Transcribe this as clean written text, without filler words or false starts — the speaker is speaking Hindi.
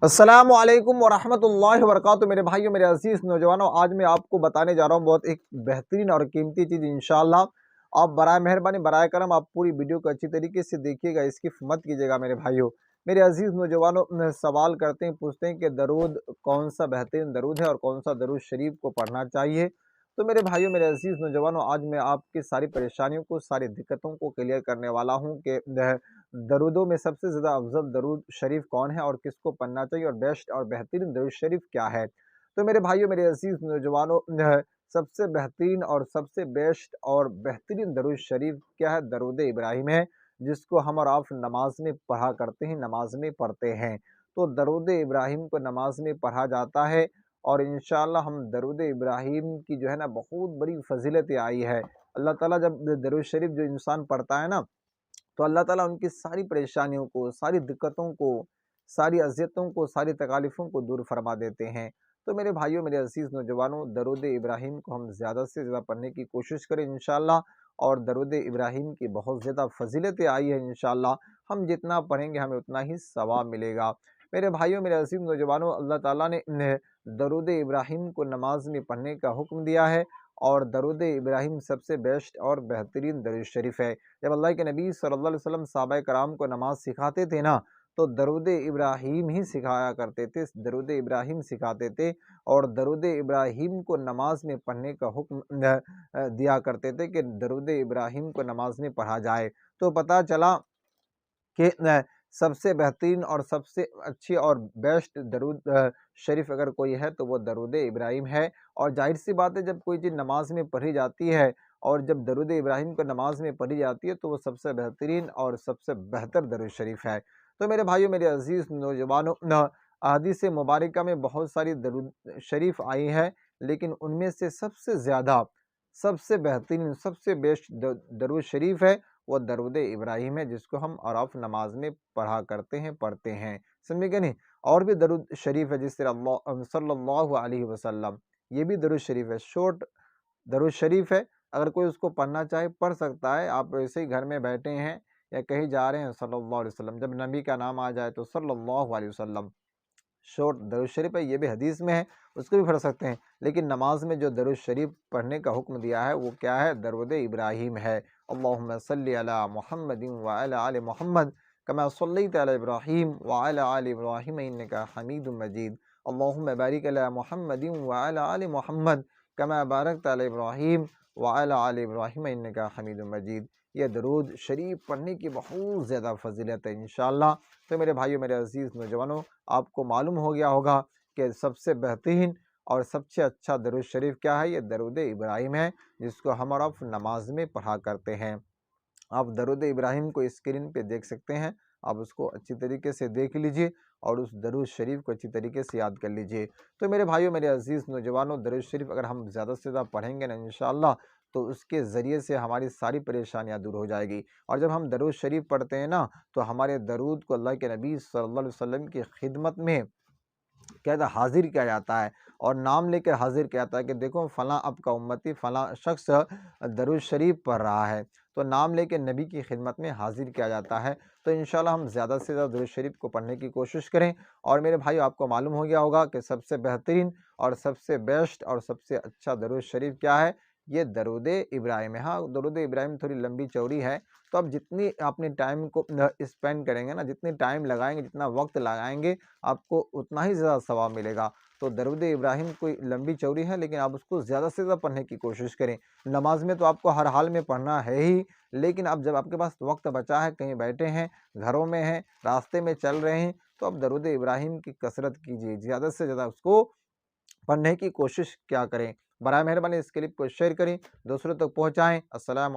अस्सलामुअलैकुम वरहमतुल्लाहि वबरकातुहू। मेरे भाइयों, मेरे अजीज़ नौजवानों, आज मैं आपको बताने जा रहा हूँ बहुत एक बेहतरीन और कीमती चीज़। इंशाअल्लाह आप बराए मेहरबानी बराए करम आप पूरी वीडियो को अच्छी तरीके से देखिएगा, स्किप मत कीजिएगा। मेरे भाइयों, मेरे अजीज़ नौजवानों, सवाल करते हैं, पूछते हैं कि दरूद कौन सा बेहतरीन दरूद है और कौन सा दरूद शरीफ को पढ़ना चाहिए। तो मेरे भाइयों, मेरे अजीज़ नौजवानों, आज मैं आपकी सारी परेशानियों को, सारी दिक्कतों को क्लियर करने वाला हूँ कि दरूदों में सबसे ज़्यादा अफ़ज़ल दरूद शरीफ कौन है और किसको पढ़ना चाहिए और बेस्ट और बेहतरीन दरूद शरीफ क्या है। तो मेरे भाइयों, मेरे अज़ीज़ नौजवानों, सबसे बेहतरीन और सबसे बेस्ट और बेहतरीन दरूद शरीफ क्या है? दरूद इब्राहिम है, जिसको हम और आप नमाज में पढ़ा करते हैं, नमाज में पढ़ते हैं। तो दरूद इब्राहिम को नमाज में पढ़ा जाता है और इंशाअल्लाह हम दरूद इब्राहिम की जो है ना बहुत बड़ी फ़ज़ीलतें आई है। अल्लाह ताला जब दरूद शरीफ जो इंसान पढ़ता है ना, तो अल्लाह ताला उनकी सारी परेशानियों को, सारी दिक्कतों को, सारी अज़ियतों को, सारी तकालीफ़ों को दूर फरमा देते हैं। तो मेरे भाइयों, मेरे अज़ीज़ नौजवानों, दरूद इब्राहिम को हम ज़्यादा से ज़्यादा पढ़ने की कोशिश करें इंशाअल्लाह, और दरूद इब्राहिम की बहुत ज़्यादा फ़ज़ीलतें आई है इंशाअल्लाह। हम जितना पढ़ेंगे हमें उतना ही सवाब मिलेगा। मेरे भाइयों, मेरे अज़ीज़ नौजवानों, अल्लाह ताला ने दरूद इब्राहिम को नमाज़ में पढ़ने का हुक्म दिया है और दरूद इब्राहिम सबसे बेस्ट और बेहतरीन दरूद शरीफ है। जब अल्लाह के नबी सल्लल्लाहु अलैहि वसल्लम सहाबाए कराम को नमाज सिखाते थे ना, तो दरूद इब्राहिम ही सिखाया करते थे, दरूद इब्राहिम सिखाते थे और दरूद इब्राहिम को नमाज में पढ़ने का हुक्म दिया करते थे कि दरूद इब्राहिम को नमाज में पढ़ा जाए। तो पता चला कि सबसे बेहतरीन और सबसे अच्छी और बेस्ट दरूद शरीफ अगर कोई है तो वो दरूद इब्राहिम है। और ज़ाहिर-सी बात है, जब कोई चीज़ नमाज में पढ़ी जाती है और जब दरूद इब्राहिम को नमाज में पढ़ी जाती है तो वो सबसे बेहतरीन और सबसे बेहतर दरूद शरीफ है। तो मेरे भाइयों, मेरे अज़ीज़ नौजवानों, अहादीस मुबारका में बहुत सारी दरूद शरीफ आई है, लेकिन उनमें से सबसे ज़्यादा, सबसे बेहतरीन, सबसे बेस्ट दरूद शरीफ है वो दरूद इब्राहिम है, जिसको हम और आप नमाज में पढ़ा करते हैं, पढ़ते हैं। समझे कि नहीं? और भी दरूद शरीफ है, जिस तरह सल्लल्लाहु अलैहि वसल्लम, ये भी दरूद शरीफ है, शॉर्ट दरूद शरीफ है। अगर कोई उसको पढ़ना चाहे पढ़ सकता है। आप ऐसे ही घर में बैठे हैं या कहीं जा रहे हैं, सल्लल्लाहु अलैहि वसल्लम, जब नबी का नाम आ जाए तो सल्लल्लाहु अलैहि वसल्लम, शॉर्ट दरूद शरीफ है, ये भी हदीस में है, उसको भी पढ़ सकते हैं। लेकिन नमाज में जो दरूद शरीफ पढ़ने का हुक्म दिया है वो क्या है? दरूद इब्राहिम है। अल्लाहुम्मा सल्लि अला मुहम्मदिन व अला आलि मुहम्मद कमा सल्लैता अला इब्राहीम व अला आलि इब्राहीम इन्नका हमीदुम मजीद। अल्लाहुम्मा बारिक अला मुहम्मदिन व अला आलि मुहम्मद कमा बारकता अला इब्राहीम व अला आलि इब्राहीम इन्नका हमीदुम मजीद। ये दरूद शरीफ पढ़ने की बहुत ज़्यादा फ़ज़ीलत है इंशाअल्लाह। तो मेरे भाइयों, मेरे अज़ीज़ नौजवानों, आपको मालूम हो गया होगा कि सबसे बेहतरीन और सबसे अच्छा दरूद शरीफ क्या है? ये दरूद इब्राहिम है, जिसको हम और आप नमाज में पढ़ा करते हैं। आप दरूद इब्राहिम को स्क्रीन पे देख सकते हैं, आप उसको अच्छी तरीके से देख लीजिए और उस दरूद शरीफ को अच्छी तरीके से याद कर लीजिए। तो मेरे भाइयों, मेरे अज़ीज़ नौजवानों, दरूद शरीफ अगर हम ज़्यादा से ज़्यादा पढ़ेंगे ना इंशाअल्लाह, तो उसके ज़रिए से हमारी सारी परेशानियाँ दूर हो जाएगी। और जब हम दरूद शरीफ पढ़ते हैं ना, तो हमारे दरूद को अल्लाह के नबी सल्लल्लाहु अलैहि वसल्लम की खिदमत में कहता हाज़िर किया जाता है और नाम लेकर हाज़िर किया जाता है कि देखो फ़लाँ आपका उम्मती फ़लाँ शख़्स दरूद शरीफ पढ़ रहा है। तो नाम लेके नबी की खिदमत में हाज़िर किया जाता है। तो इंशाअल्लाह हम ज़्यादा से ज़्यादा दरूद शरीफ को पढ़ने की कोशिश करें। और मेरे भाई, आपको मालूम हो गया होगा कि सबसे बेहतरीन और सबसे बेस्ट और सबसे अच्छा दरूद शरीफ क्या है? ये दरूद इब्राहिम है। हाँ, दरूद इब्राहिम थोड़ी लंबी चौड़ी है, तो आप जितनी अपने टाइम को स्पेंड करेंगे ना, जितनी टाइम लगाएँगे, जितना वक़्त लगाएँगे, आपको उतना ही ज़्यादा सवाब मिलेगा। तो दरूद इब्राहिम कोई लंबी चौड़ी है, लेकिन आप उसको ज़्यादा से ज़्यादा पढ़ने की कोशिश करें। नमाज में तो आपको हर हाल में पढ़ना है ही, लेकिन अब जब आपके पास वक़्त बचा है, कहीं बैठे हैं, घरों में हैं, रास्ते में चल रहे हैं, तो आप दरूद इब्राहिम की कसरत कीजिए, ज़्यादा से ज़्यादा उसको पढ़ने की कोशिश क्या करें। बराए मेहरबानी इस क्लिप को शेयर करें, दूसरों तक पहुँचाएँ। अस्सलाम